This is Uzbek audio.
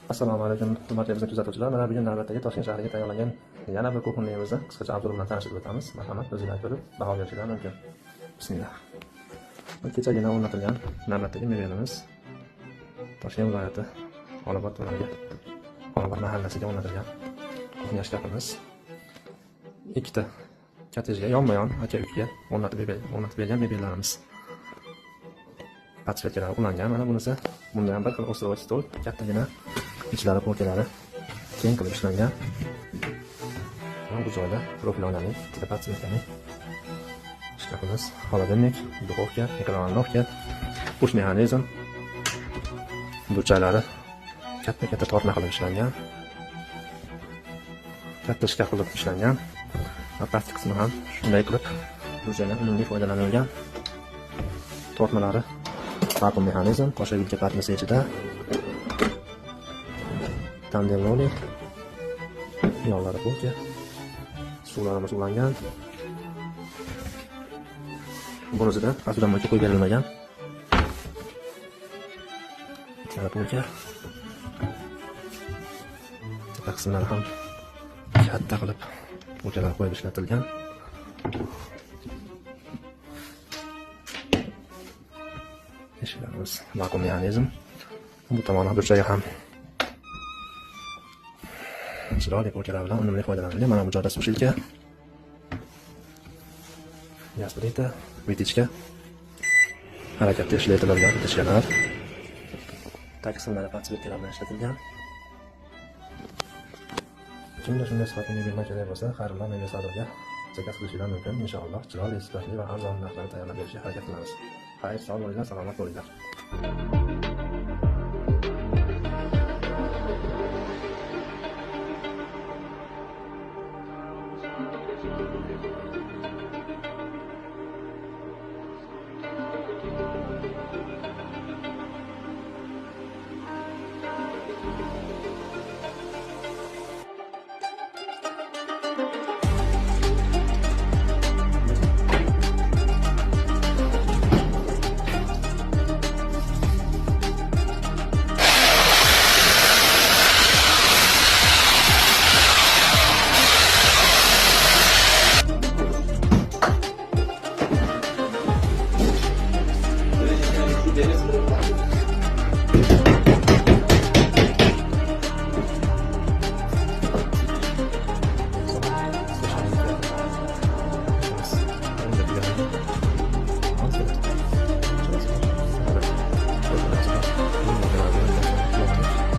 Assalomu alaykum, hurmatli kuzatuvchilar. Mana bugun navbatdagi Toshkent shahriga tayyorlangan yana bir kuxnyamizni qisqacha obzor bilan tanishib o'tamiz. Marhamat, o'zingizlar ko'rib baho berishingiz mumkin. Bismillah. Kechagina o'rnatilgan navbatdagi mebelimiz Toshkent viloyati Xonobod tumaniga Xonobod mahallasiga o'rnatilgan kuxnya shkafimiz. Ikkita kottejga yonma-yon aka-ukaga o'rnatib bergan mebellarimiz. Patsvetkalar ulangan. Mana bunisi bunda ham bir xil o'stiroq stol, kattagina ichlari polkalari keng qilib ishlangan. Mana bu joyda profillangan ikkita patsvetkaning shkafimiz, xolodilnik, duxovka, mikrovolnovka, push mexanizm, burchaklari katta tortma qilib ishlangan. Katta shkaf qilib ishlangan. Va pastki qismi ham shunday qilib burchalar unumli foydalanilgan. Tortmalari vakuum mexanizm, qo'shilgan patmasi ichida tandem roli, yo'llari polka, suvlarimiz ulangan. Bunisida aslida mo'lcha qo'yib berilmagan. Ikkala polka. Tepa qismlari ham katta qilib polkalar qo'yib ishlatilgan. Eshiklarimiz vakuum mexanizm. Bu tomonda burchaga ham chiroyli polkalar bilan unumli foydalanilgan. Mana bu joyda sushilka, gaz plita, vitichka, harakatda ishlatiladigan vitichkalar. Tag qismlari patsvetkalar bilan ishlatilgan. Kimda shunday sifatli mebel kerak bo'lsa, xayrullo mebel savdoga zakaz qilishingiz mumkin. Inshaalloh chiroyli, sifatli va arzon narxlarda tayyorlab berishga harakat qilamiz. Xayr, sog' bo'linglar, salomat bo'linglar.